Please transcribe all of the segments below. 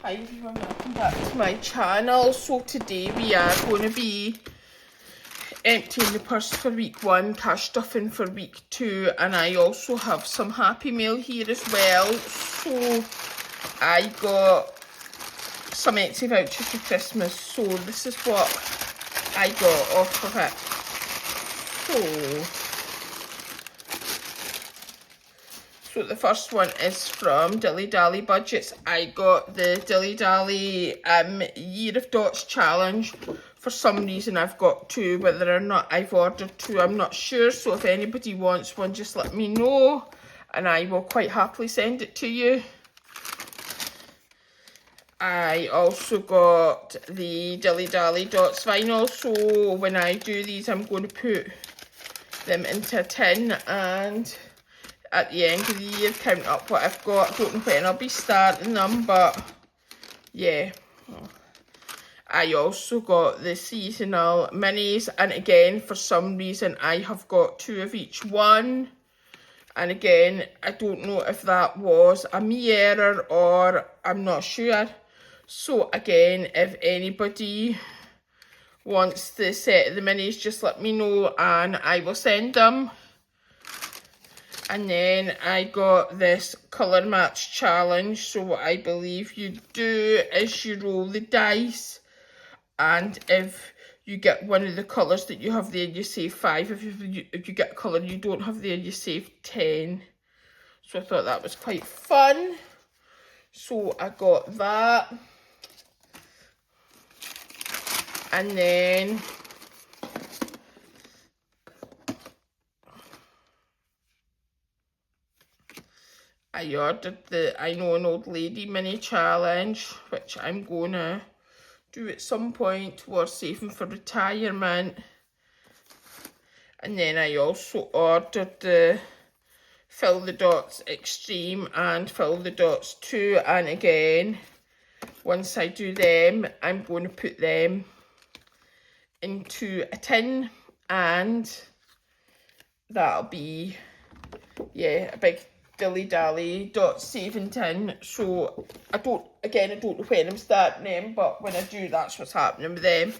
Hi everyone, welcome back to my channel. So today we are going to be emptying the purse for week 1, cash stuffing for week 2, and I also have some Happy Mail here as well. So I got some Etsy vouchers for Christmas, so this is what I got off of it. So the first one is from Dilly Dally Budgets. I got the Dilly Dally Year of Dots challenge. For some reason I've got 2, whether or not I've ordered 2 I'm not sure, so if anybody wants one just let me know and I will quite happily send it to you. I also got the Dilly Dally Dots vinyl, so when I do these I'm going to put them into a tin and at the end of the year count up what I've got. I don't know when I'll be starting them, but yeah. I also got the seasonal minis, and again for some reason I have got 2 of each one, and again I don't know if that was a me error or I'm not sure. So again, if anybody wants the set of the minis just let me know and I will send them. And then I got this colour match challenge. So what I believe you do is you roll the dice, and if you get one of the colours that you have there, you save 5. If you get a colour you don't have there, you save 10. So I thought that was quite fun. So I got that. And then I ordered the I Know an Old Lady mini challenge, which I'm gonna do at some point towards saving for retirement. And then I also ordered the Fill the Dots Extreme and Fill the Dots 2, and again once I do them I'm going to put them into a tin, and that'll be, yeah, a big Dilly Dally dot saving tin. So I don't know when I'm starting them, but when I do that's what's happening with them.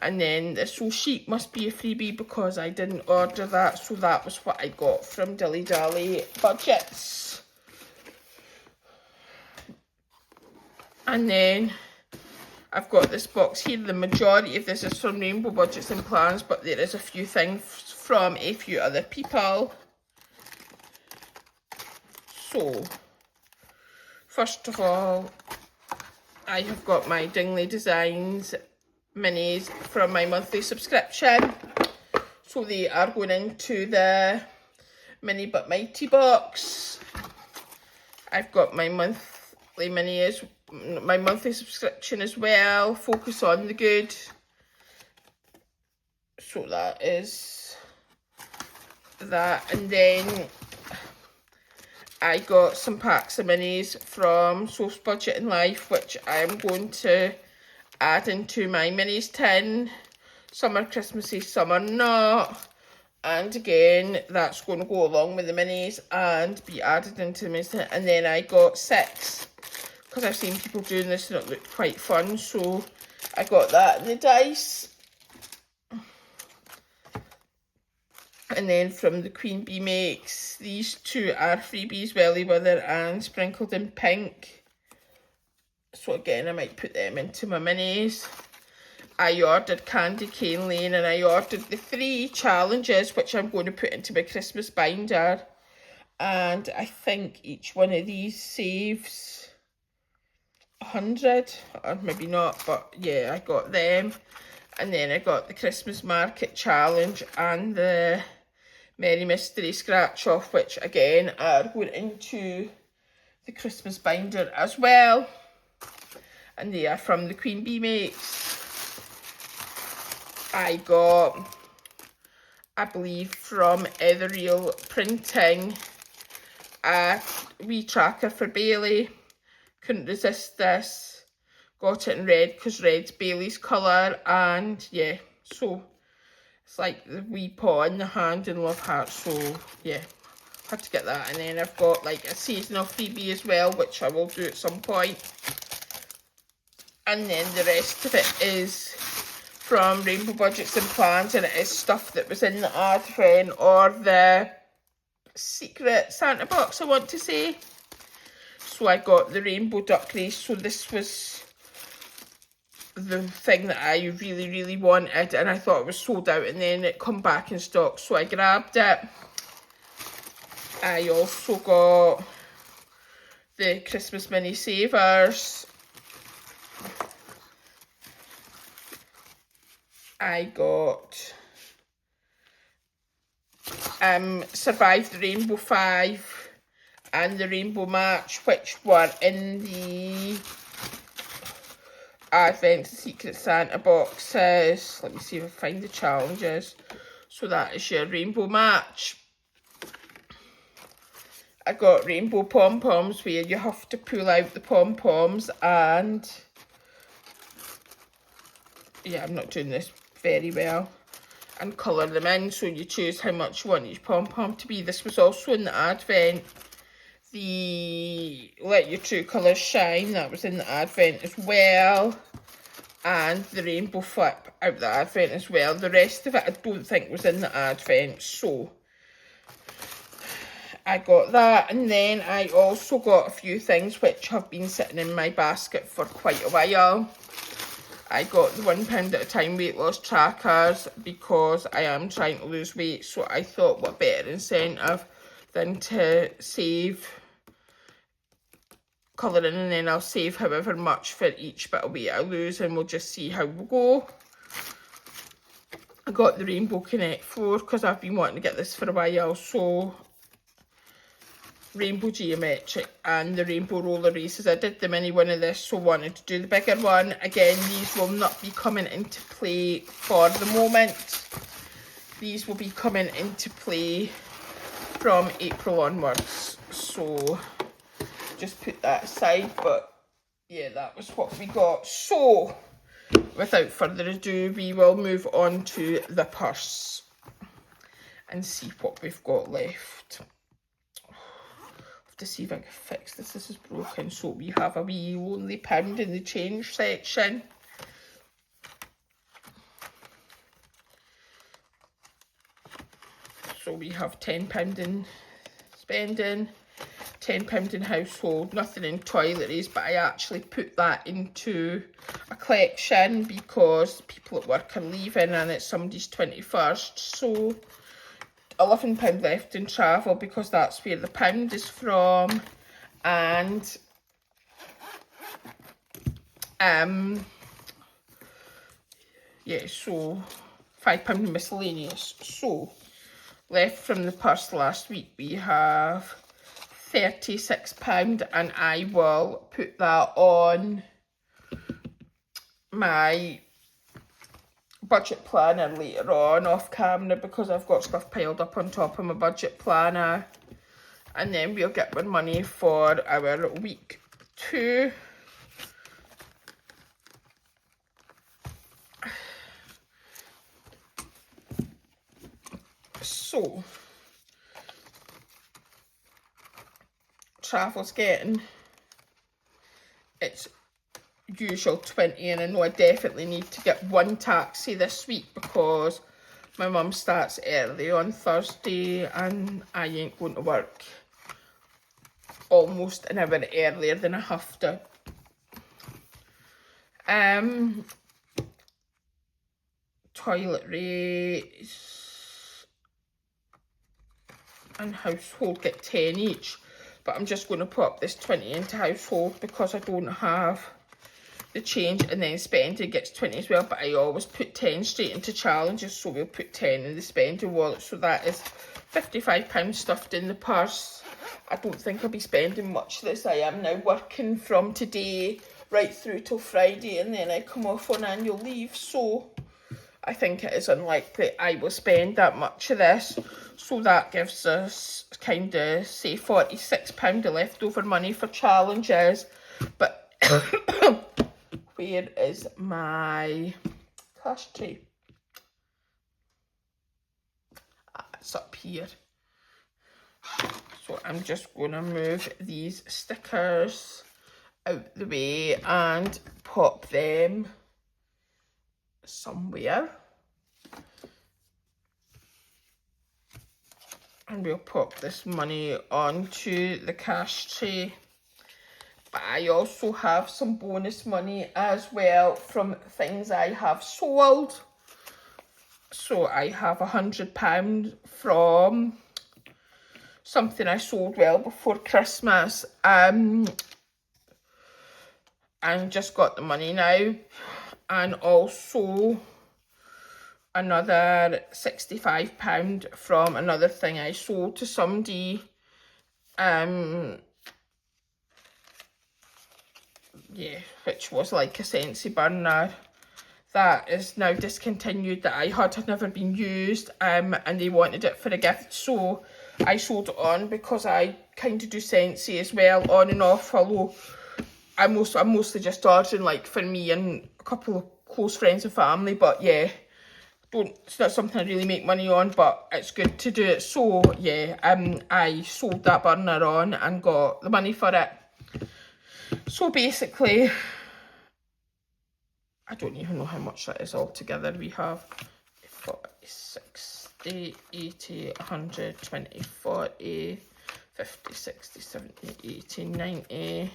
And then the sew sheet must be a freebie because I didn't order that, so that was what I got from Dilly Dally Budgets. And then I've got this box here. The majority of this is from Rainbow Budgets and Plans, but there is a few things from a few other people. So, first of all, I have got my Dingley Designs minis from my monthly subscription. So they are going into the Mini But Mighty box. I've got my monthly minis, my monthly subscription as well, Focus on the Good. So that is that. And then I got some packs of minis from Soaps Budget and Life, which I am going to add into my minis tin. Some are Christmassy, some are not. And again, that's going to go along with the minis and be added into the minis tin. And then I got 6, because I've seen people doing this and it looked quite fun. So I got that in the dice. And then from the Queen Bee Makes, these 2 are freebies, Welly Wither and Sprinkled in Pink. So again, I might put them into my minis. I ordered Candy Cane Lane, and I ordered the 3 challenges, which I'm going to put into my Christmas binder. And I think each one of these saves 100, or maybe not, but yeah, I got them. And then I got the Christmas Market Challenge and the Merry Mystery Scratch Off, which again are going into the Christmas binder as well. And they are from the Queen Bee Makes. I got, I believe, from Ethereal Printing, a wee tracker for Bailey. Couldn't resist this. Got it in red because red's Bailey's colour, and yeah, so it's like the wee paw in the hand in Love Heart, so yeah, had to get that. And then I've got like a seasonal freebie as well, which I will do at some point. And then the rest of it is from Rainbow Budgets and Plans, and it is stuff that was in the Advent or the secret Santa box, I want to say. So I got the Rainbow Duck Race. So this was the thing that I really wanted, and I thought it was sold out, and then it come back in stock, so I grabbed it. I also got the Christmas Mini Savers. I got Survive the Rainbow 5 and the Rainbow Match, which were in the Advent Secret Santa boxes. Let me see if I find the challenges. So that is your Rainbow Match. I got Rainbow Pom-Poms, where you have to pull out the pom-poms and... yeah, I'm not doing this very well. And colour them in, so you choose how much you want each pom-pom to be. This was also in the Advent. The Let Your True Colours Shine, that was in the Advent as well. And the Rainbow Flip out the Advent as well. The rest of it I don't think was in the Advent, so I got that. And then I also got a few things which have been sitting in my basket for quite a while. I got the £1 at a time weight loss trackers because I am trying to lose weight, so I thought what better incentive than to save colouring, and then I'll save however much for each bit of weight I lose, and we'll just see how we go. I got the Rainbow Connect 4 because I've been wanting to get this for a while, so Rainbow Geometric and the Rainbow Roller Races. I did the mini one of this, so wanted to do the bigger one. Again, these will not be coming into play for the moment. These will be coming into play from April onwards, so just put that aside. But yeah, that was what we got. So without further ado, we will move on to the purse and see what we've got left. To see if I can fix this. This is broken, so we have a wee lonely pound in the change section. So we have £10 in spending, £10 in household, nothing in toiletries, but I actually put that into a collection because people at work are leaving and it's somebody's 21st, so £11 left in travel because that's where the pound is from. And yeah, so £5 miscellaneous. So left from the purse last week we have £36, and I will put that on my budget planner later on off camera because I've got stuff piled up on top of my budget planner. And then we'll get our money for our week 2. So travel's getting its usual 20, and I know I definitely need to get one taxi this week because my mum starts early on Thursday and I ain't going to work almost an hour earlier than I have to. Toiletries and household get 10 each, but I'm just going to put this 20 into household because I don't have the change, and then spending gets 20 as well, but I always put 10 straight into challenges, so we'll put 10 in the spending wallet. So that is £55 stuffed in the purse. I don't think I'll be spending much this. I am now working from today right through till Friday, and then I come off on annual leave, so I think it is unlikely I will spend that much of this. So that gives us kind of, say, £46 of leftover money for challenges. But where is my cash tray? It's up here. So I'm just going to move these stickers out the way and pop them somewhere. And we'll pop this money onto the cash tray. But I also have some bonus money as well from things I have sold. So I have £100 from something I sold well before Christmas. And just got the money now. And also another £65 from another thing I sold to somebody. Yeah, which was like a Scentsy burner that is now discontinued, that I had never been used, and they wanted it for a gift, so I sold it on because I kind of do Scentsy as well, on and off, although I'm mostly just ordering like for me and a couple of close friends and family. But yeah, it's not something I really make money on, but it's good to do it. So yeah, I sold that burner on and got the money for it. So basically, I don't even know how much that is altogether. We have 40, 60, 80, 100, 20, 40, 50, 60, 70, 80, 90.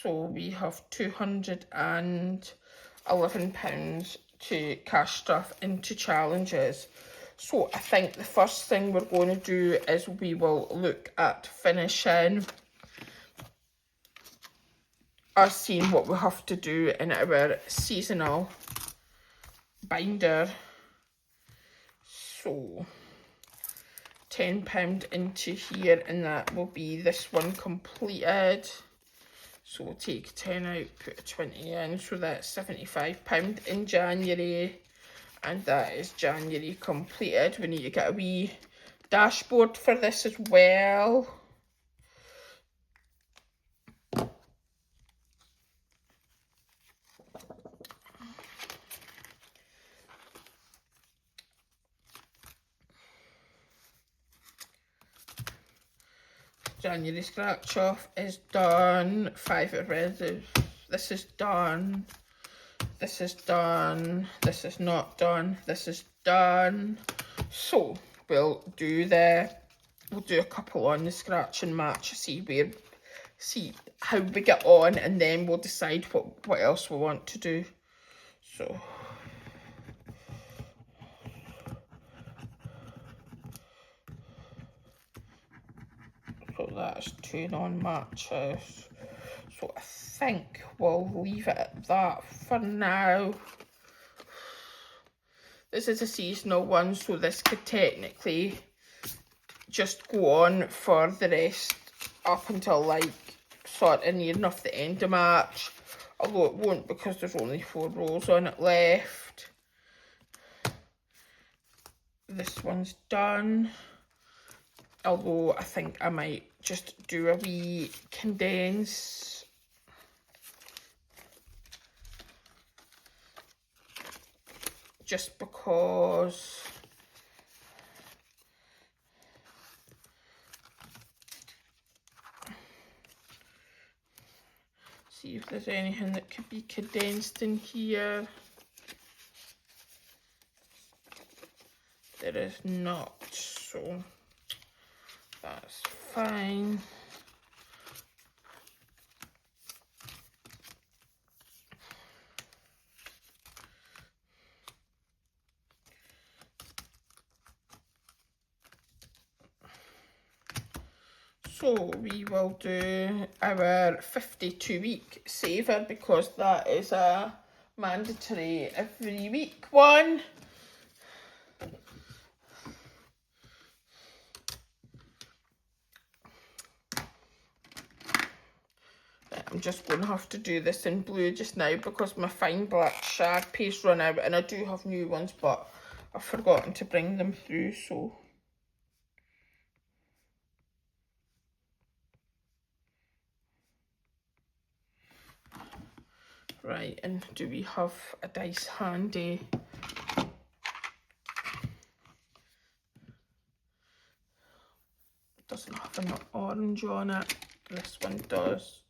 So we have £211 to cash stuff into challenges. So I think the first thing we're going to do is we will look at finishing us seeing what we have to do in our seasonal binder. So £10 into here, and that will be this one completed. So we'll take 10 out, put a 20 in, so that's £75 in January, and that is January completed. We need to get a wee dashboard for this as well. January scratch off is done. 5 of red. This is done. This is done. This is not done. This is done. So we'll do a couple on the scratch and match, see how we get on, and then we'll decide what else we want to do. So that's 2 non-matches. So I think we'll leave it at that for now. This is a seasonal one, so this could technically just go on for the rest up until like sort of near enough the end of March. Although it won't, because there's only 4 rows on it left. This one's done. Although I think I might just do a wee condense. Just because see if there's anything that could be condensed in here. There is not, so that's fine. So we will do our 52-week saver, because that is a mandatory every week one. I'm just going to have to do this in blue just now because my fine black shag paste run out, and I do have new ones, but I've forgotten to bring them through, so. Right, and do we have a dice handy? Doesn't have an orange on it. This one does.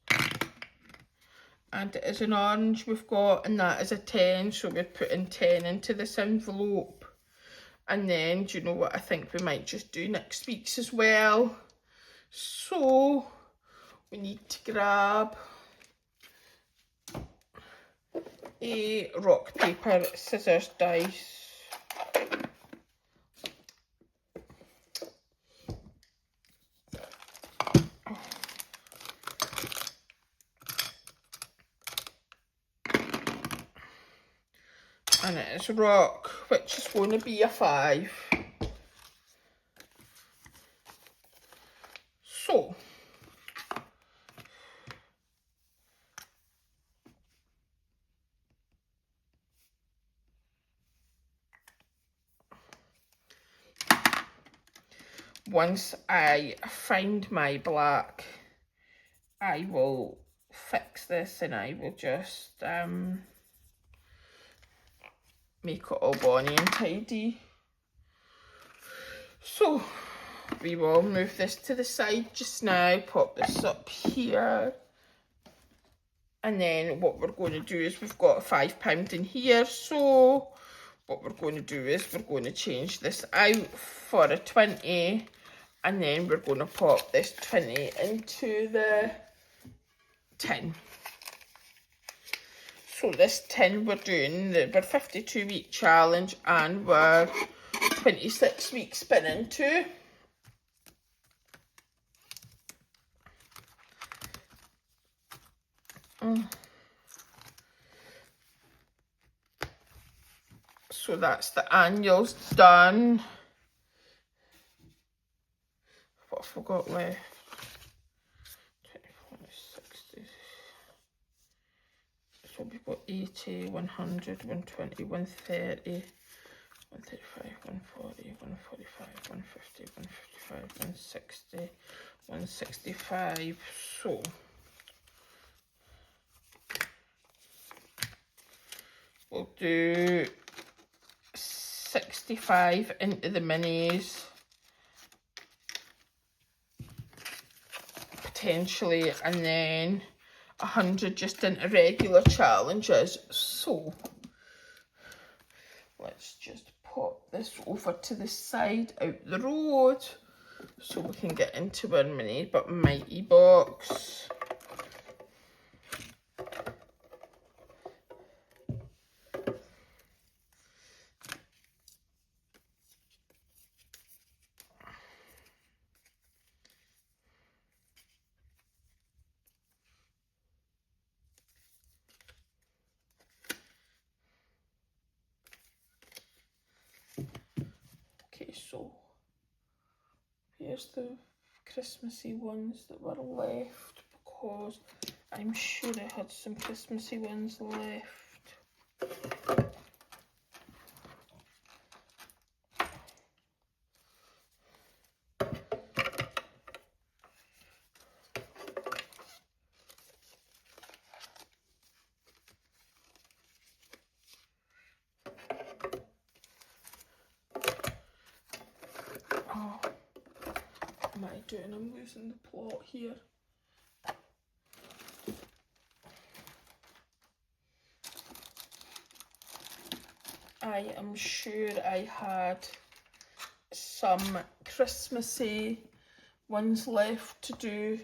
and it is an orange we've got, and that is a 10, so we're putting 10 into this envelope. And then, do you know what I think we might just do next week's as well? So we need to grab a rock, paper, scissors, dice. And it is rock, which is going to be a 5. So, once I find my black, I will fix this and I will just make it all bonny and tidy. So we will move this to the side just now, pop this up here, and then what we're going to do is we've got £5 in here, so what we're going to do is we're going to change this out for a 20, and then we're going to pop this 20 into the tin. So this tin we're doing we're 52-week challenge and we're 26 weeks spinning too. So that's the annuals done. What have I got left? 24, 60. So we've got 80, 100, 120, 130, 135, 140, 145, 150, 155, 160, 165. So we'll do 65 into the minis, potentially, and then 100 just into regular challenges. So let's just pop this over to the side out the road so we can get into our mini but mighty box. Okay, so here's the Christmassy ones that were left, because I'm sure I had some Christmassy ones left. Oh, what am I doing? I'm losing the plot here. I am sure I had some Christmassy ones left to do.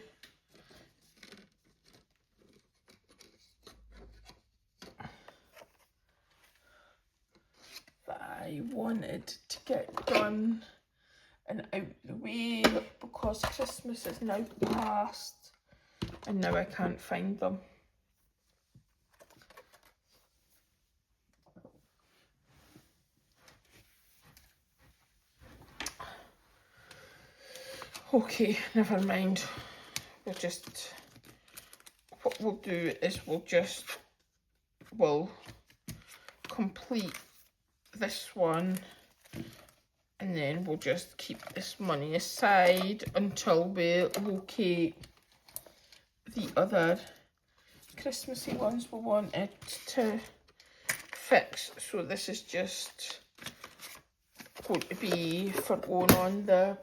That I wanted to get done and out the way, because Christmas is now past and now I can't find them. Okay, never mind. What we'll do is we'll complete this one, and then we'll just keep this money aside until we locate the other Christmassy ones we wanted to fix. So this is just going to be for going on the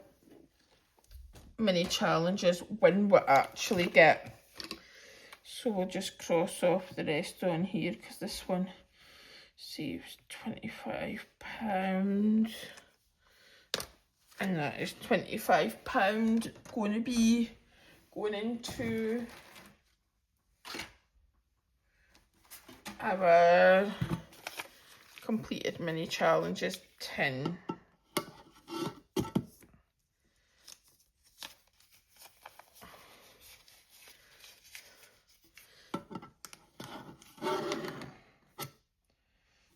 mini challenges when we actually get. So we'll just cross off the rest on here because this one saves £25. And that is £25 going to be going into our completed mini challenges tin.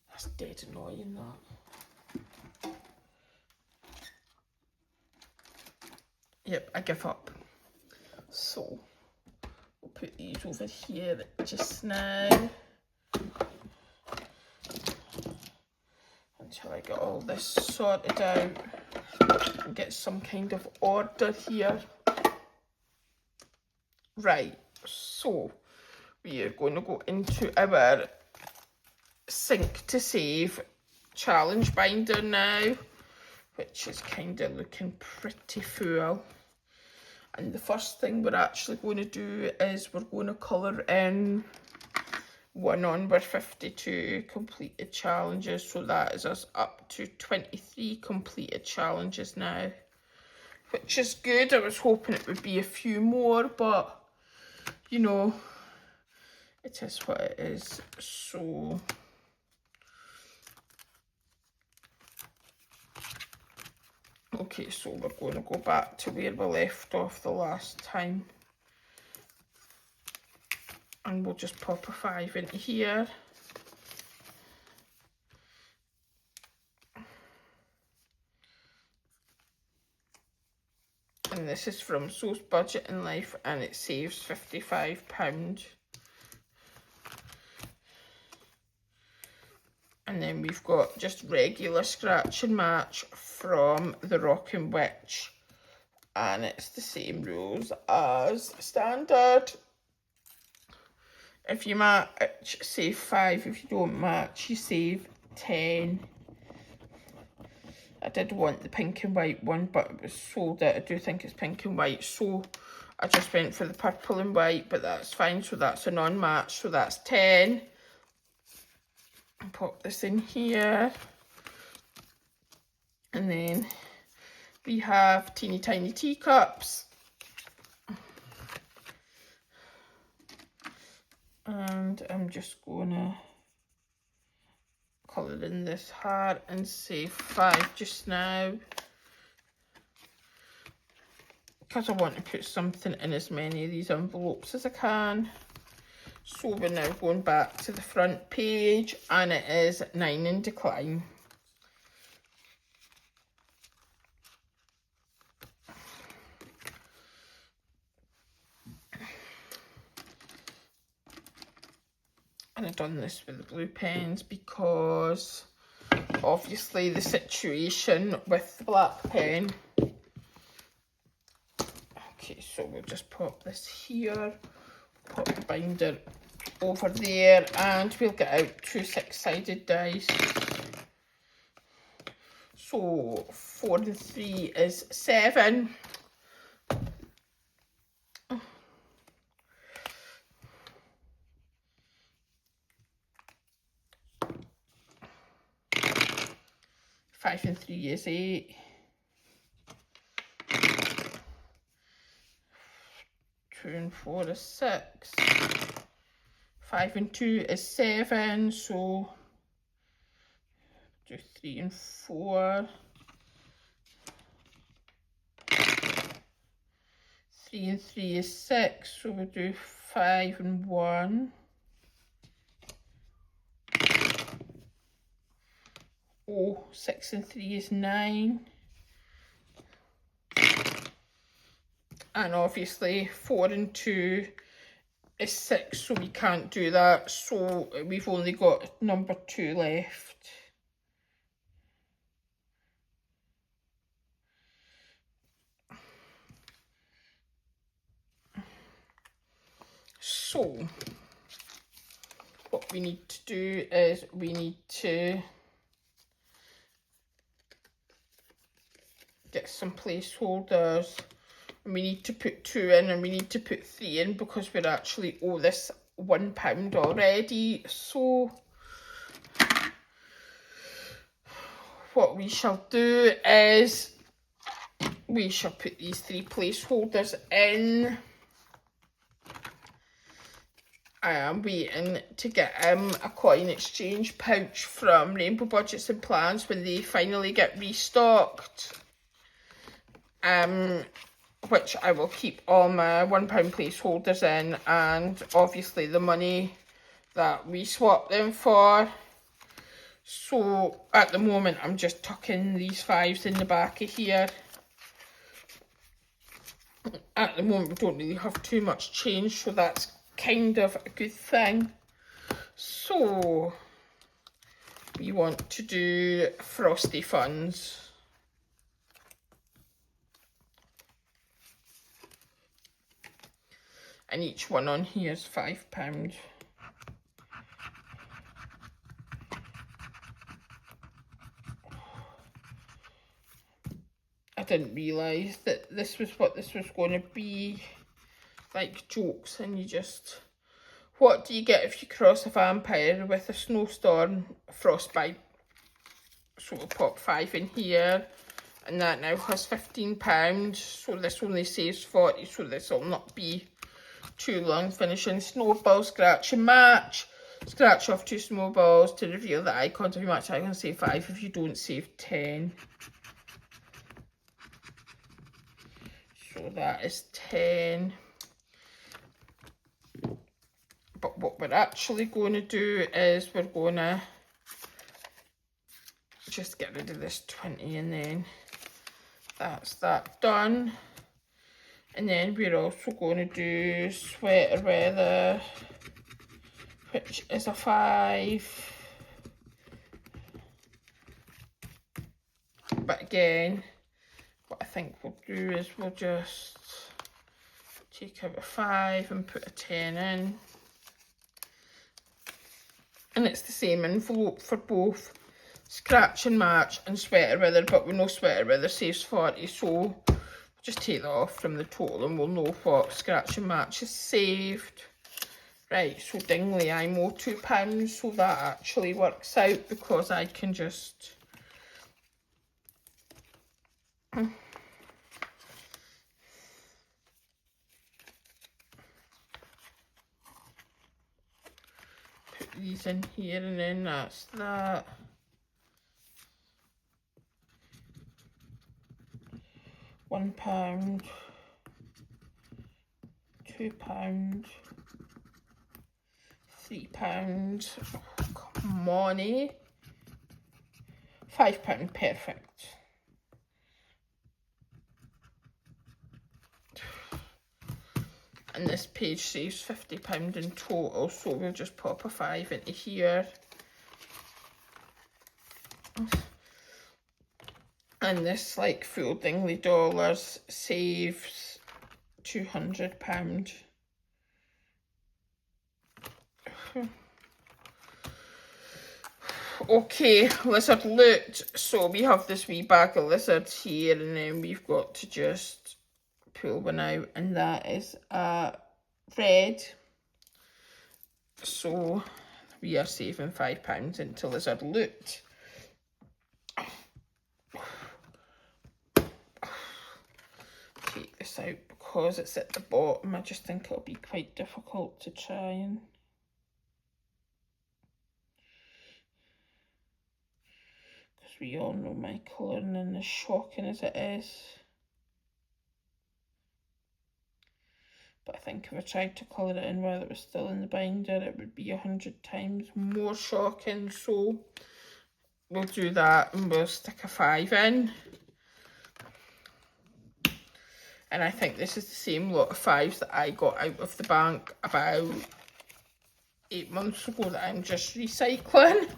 That's dead annoying, that. Yep, I give up. So we'll put these over here just now until I get all this sorted out and get some kind of order here. Right, so we are going to go into our Sync to Save challenge binder now, which is kind of looking pretty full. And the first thing we're actually going to do is we're going to colour in 1 on 52 completed challenges. So that is us up to 23 completed challenges now, which is good. I was hoping it would be a few more, but you know, it is what it is. So okay, so we're going to go back to where we left off the last time. And we'll just pop a 5 into here. And this is from So's Budget in Life, and it saves £55. And then we've got just regular scratch and match from the Rockin' Witch. And it's the same rules as standard. If you match, save 5. If you don't match, you save 10. I did want the pink and white one, but it was sold out. I do think it's pink and white, so I just went for the purple and white, but that's fine. So that's a non-match, so that's 10. Pop this in here. And then we have teeny tiny teacups. And I'm just gonna colour in this heart and save 5 just now, because I want to put something in as many of these envelopes as I can. So we're now going back to the front page, and it is 9 in Decline. And I've done this with the blue pens because obviously the situation with the black pen. Okay, so we'll just pop this here, pop the binder over there, and we'll get out 2 6-sided dice. So 4 and 3 is 7. 5 and 3 is 8. 2 and 4 is 6. 5 and 2 is 7. So do 3 and 4. 3 and 3 is 6. So we'll do 5 and 1. Oh, 6 and 3 is 9. And obviously 4 and 2 is 6, so we can't do that. So we've only got number 2 left. So what we need to do is we need to get some placeholders and we need to put 2 in, and we need to put 3 in because we're actually owe this £1 already. So what we shall do is we shall put these 3 placeholders in. I am waiting to get a coin exchange pouch from Rainbow Budgets and Plans when they finally get restocked. Which I will keep all my £1 placeholders in, and obviously the money that we swap them for. So at the moment I'm just tucking these 5s in the back of here. At the moment we don't really have too much change, so that's kind of a good thing. So we want to do Frosty Funds. And each one on here is £5. I didn't realise that this was what this was going to be, like jokes, and you just, what do you get if you cross a vampire with a snowstorm? Frostbite. So we'll pop 5 in here, and that now has £15, so this only saves 40, so this will not be too long finishing. Snowball, scratch and match. Scratch off 2 snowballs to reveal the icons. If you match icons, save 5. If you don't, save 10. So that is 10. But what we're actually going to do is we're going to just get rid of this 20, and then that's that done. And then we're also going to do Sweater Weather, which is a 5. But again, what I think we'll do is we'll just take out a 5 and put a 10 in. And it's the same envelope for both Scratch and Match and Sweater Weather, but we know Sweater Weather saves 40, so just take that off from the total and we'll know what Scratch and Match is saved. Right, so Dingley, I'm owe £2, so that actually works out because I can just put these in here, and then that's that. £1, £2, £3. Oh, come on, eh? £5, perfect. And this page saves £50 in total, so we'll just pop a 5 into here. And this, like, full Dingley dollars saves £200. Okay, lizard loot. So we have this wee bag of lizards here, and then we've got to just pull one out, and that is a red. So we are saving £5 into lizard loot. Take this out because it's at the bottom. I just think it'll be quite difficult to try and we all know my colouring and as shocking as it is. But I think if I tried to colour it in while it was still in the binder, it would be 100 times more shocking. So we'll do that, and we'll stick a 5 in. And I think this is the same lot of 5s that I got out of the bank about 8 months ago that I'm just recycling.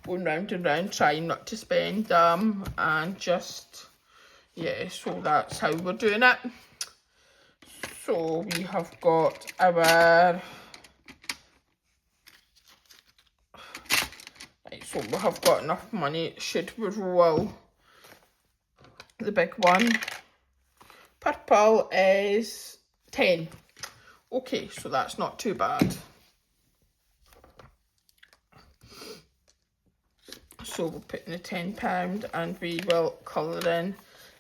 Going round and round, trying not to spend them, and just, yeah, so that's how we're doing it. So we have got our, right, so we have got enough money, should we roll the big one, Purple is 10. Okay, so that's not too bad. So we'll put in the £10 and we will colour in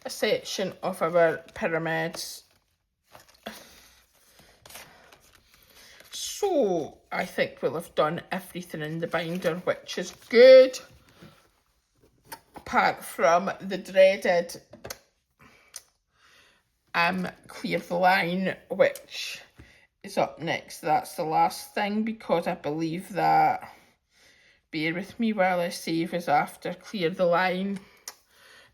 a section of our pyramids. So I think we'll have done everything in the binder, which is good. Apart from the dreaded clear the line, which is up next. That's the last thing, because I believe that, bear with me while I save, is after clear the line.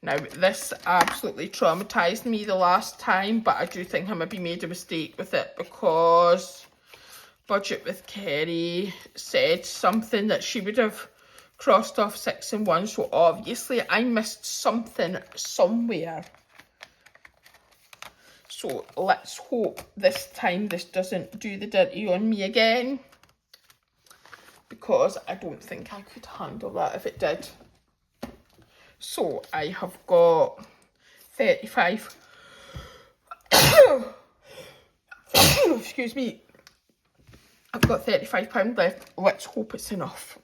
Now, this absolutely traumatised me the last time, but I do think I maybe made a mistake with it, because Budget with Kerry said something that she would have crossed off 6 and 1, so obviously I missed something somewhere. So let's hope this time this doesn't do the dirty on me again, because I don't think I could handle that if it did. So I have got 35, excuse me, I've got £35 left. Let's hope it's enough.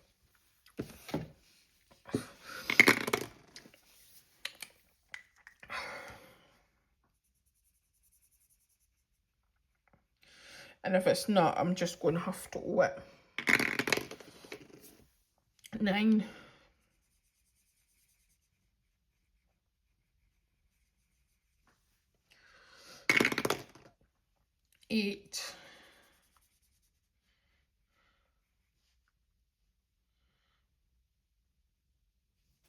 And if it's not, I'm just going to have to owe it. 9. 8.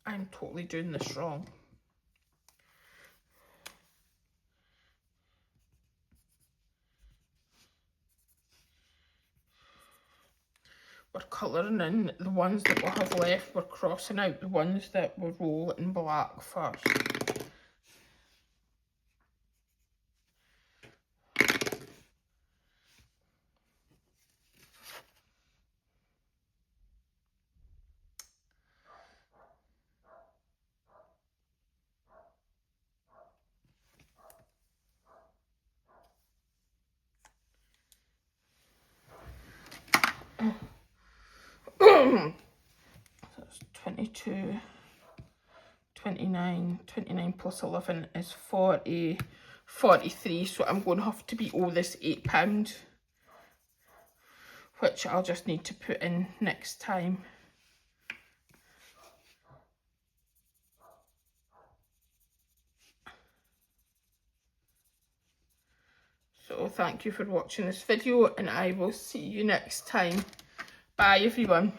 'I'm totally doing this wrong. We're colouring in the ones that we have left. We're crossing out the ones that we roll in black first. That's 22, 29, 29 plus 11 is 40, 43. So I'm going to have to owe this £8, which I'll just need to put in next time. So thank you for watching this video, and I will see you next time. Bye everyone.